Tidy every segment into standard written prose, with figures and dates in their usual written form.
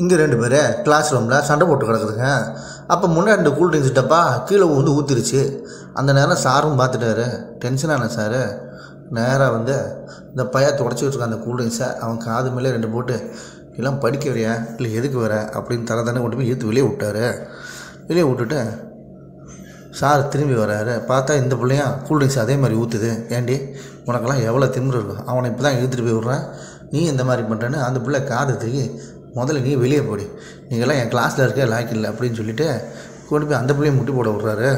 இங்கே 2 பேர் கிளாஸ் ரூமில் சண்டை போட்டு கிடக்குதுங்க. அப்போ முன்னாடி 2 கூல் ட்ரிங்க்ஸ் டப்பா கீழே வந்து ஊற்றிருச்சு. அந்த நேரம் சாரும் பார்த்துட்டாரு. டென்ஷனான சார் நேராக இந்த பையன் தொடச்சி வச்சுருக்க அந்த கூல் ட்ரிங்க்ஸை அவன் காது மேலே 2 போட்டு, எல்லாம் படிக்க வரையா இல்லை எதுக்கு வர அப்படின்னு தர கொண்டு போய் இழுத்து வெளியே விட்டார். வெளியே விட்டுட்டு சார் திரும்பி வர்றாரு. பார்த்தா இந்த பிள்ளையும் கூல் ட்ரிங்க்ஸ் அதே மாதிரி ஊற்றுது. ஏண்டி உனக்கெல்லாம் எவ்வளோ திமிரு இருக்கும், அவனை இப்போ தான் இழுத்துட்டு போய் விட்றேன், நீ இந்த மாதிரி பண்ணுறேன்னு அந்த பிள்ளை காது தூக்கி, முதல்ல நீ வெளியே போடி, நீங்கள்லாம் என் கிளாஸில் இருக்க லாய்க்கு இல்லை அப்படின்னு சொல்லிவிட்டு கொண்டு போய் அந்த பிள்ளையை முட்டி போட விட்றாரு.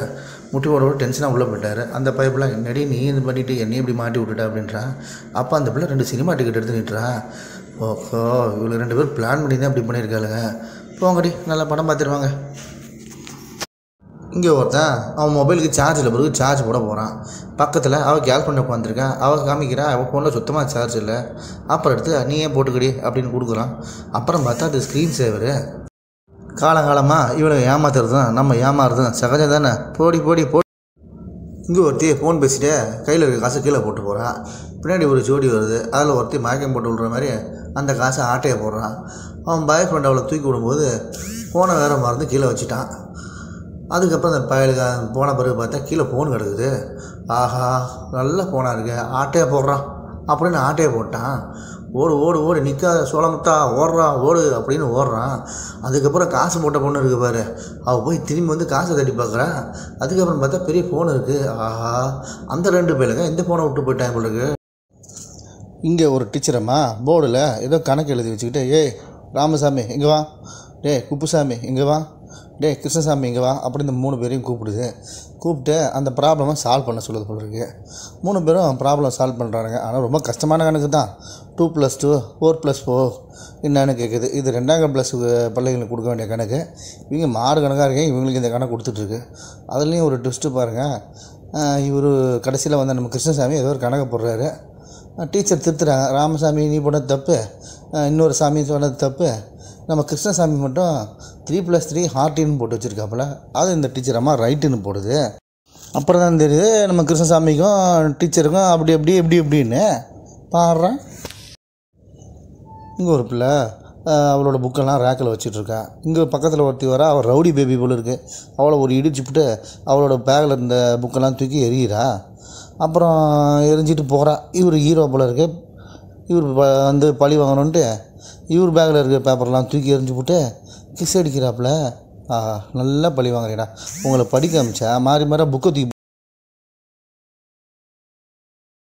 முட்டி போட விட டென்ஷனாக உள்ளே போயிட்டார். அந்த பைப்பில் என்னடி நீ இது பண்ணிவிட்டு என்னையும் இப்படி மாட்டி விட்டுட்டா அப்படின்றான். அப்போ அந்த பிள்ளை 2 சினிமா டிக்கெட் எடுத்து நிட்டுறான். ஓஹோ, இவ்வளோ 2 பேர் பிளான் பண்ணி தான் இப்படி பண்ணியிருக்காளுங்க. போங்கடி, நல்லா படம் பார்த்துருவாங்க. இங்கே ஒருத்தன் அவன் மொபைலுக்கு சார்ஜில் பிறகு சார்ஜ் போட போகிறான். பக்கத்தில் அவள் கேல் பண்ண உட்காந்துருக்கான். அவள் காமிக்கிறா அவள் ஃபோனில் சுத்தமாக சார்ஜ் இல்லை. அப்புறம் எடுத்து நீயே போட்டுக்கடி அப்படின்னு கொடுக்குறான். அப்புறம் பார்த்தா அது ஸ்க்ரீன் சேவரு. காலங்காலமாக இவனை ஏமாத்துறதும் நம்ம ஏமாறுறதும் சகஜம் தானே. போடி போடி போ. இங்கே ஒருத்தி ஃபோன் பேசிட்டு கையில் இருக்க காசை கீழே போட்டு போகிறான். பின்னாடி ஒரு ஜோடி வருது. அதில் ஒருத்தி மயக்கம் போட்டு விடுற மாதிரி அந்த காசை ஆட்டையை போடுறான். அவன் பாய் ஃப்ரெண்ட் அவளை தூக்கி விடும்போது ஃபோனை வேறு மறந்து கீழே வச்சுட்டான். அதுக்கப்புறம் அந்த பயலுக்கு போன பிறகு பார்த்தா கீழே ஃபோன் கிடக்குது. ஆஹா, நல்ல ஃபோனாக இருக்கு, ஆட்டையை போடுறான் அப்படின்னு ஆட்டையை போட்டான். ஓடு ஓடு ஓடு, நிற்காத சோளமுத்தா, ஓடுறான் ஓடு அப்படின்னு ஓடுறான். அதுக்கப்புறம் காசு போட்ட பொண்ணு இருக்குது பாரு, அவள் போய் திரும்பி காசை தட்டி பார்க்குறா. அதுக்கப்புறம் பார்த்தா பெரிய ஃபோன் இருக்குது. ஆஹா, அந்த 2 பேருங்க இந்த ஃபோனை விட்டு போயிட்டாங்க உங்களுக்கு. இங்கே ஒரு டீச்சரம்மா போர்டில் ஏதோ கணக்கு எழுதி வச்சுக்கிட்டு, ஏய் ராமசாமி இங்கே வா, டே குப்புசாமி இங்கே வா, டே கிருஷ்ணசாமி இங்கே வா அப்படி இந்த 3 பேரையும் கூப்பிடுது. கூப்பிட்டு அந்த ப்ராப்ளமை சால்வ் பண்ண சொல்லுது போல இருக்குது. 3 பேரும் ப்ராப்ளம் சால்வ் பண்ணுறாங்க. ஆனால் ரொம்ப கஷ்டமான கணக்கு தான். 2 + 2 4 + 4 என்னன்னு கேட்குது. இது 2ஆம் கிளாஸ் பிள்ளைங்களுக்கு கொடுக்க வேண்டிய கணக்கு. இவங்க மாறு கணக்காக இருக்கேன், இவங்களுக்கு இந்த கணக்கு கொடுத்துட்ருக்கு. அதுலேயும் ஒரு ட்விஸ்ட்டு பாருங்கள். இவர் கடைசியில் நம்ம கிருஷ்ணசாமி ஏதோ ஒரு கணக்கு போடுறாரு. டீச்சர் திருத்துறாங்க. ராமசாமி நீ போனது தப்பு, இன்னொரு சாமி சொன்னது தப்பு, நம்ம கிருஷ்ணசாமி மட்டும் 3 + 3 ஹார்ட்டின்னு போட்டு வச்சுருக்காப்புல. அது இந்த டீச்சர் அம்மா ரைட்டுன்னு போடுது. அப்புறம் தான் தெரியுது நம்ம கிருஷ்ணசாமிக்கும் டீச்சருக்கும் அப்படி அப்படி எப்படி எப்படின்னு பாடுறேன். இங்கே ஒரு பிள்ளை அவளோட புக்கெல்லாம் ரேக்கில் வச்சிட்ருக்கா. இங்கே பக்கத்தில் ஒருத்தி வர, அவள் ரவுடி பேபி போல் இருக்குது. அவளை ஒரு இடிச்சுப்பிட்டு அவளோட பேக்கில் இருந்த புக்கெல்லாம் தூக்கி எறிகிறா. அப்புறம் எரிஞ்சிட்டு போகிறா. இவர் ஹீரோ போல் இருக்குது. இவர் பழி வாங்கணுன்ட்டு இவர் பேக்கில் இருக்கிற பேப்பர்லாம் தூக்கி எறிஞ்சு போட்டு கிஸ் அடிக்கிறாப்புல. நல்லா பழி வாங்குறீடா, உங்களை படிக்க அமிச்சா மாறி மாறி புக்கை தூக்கி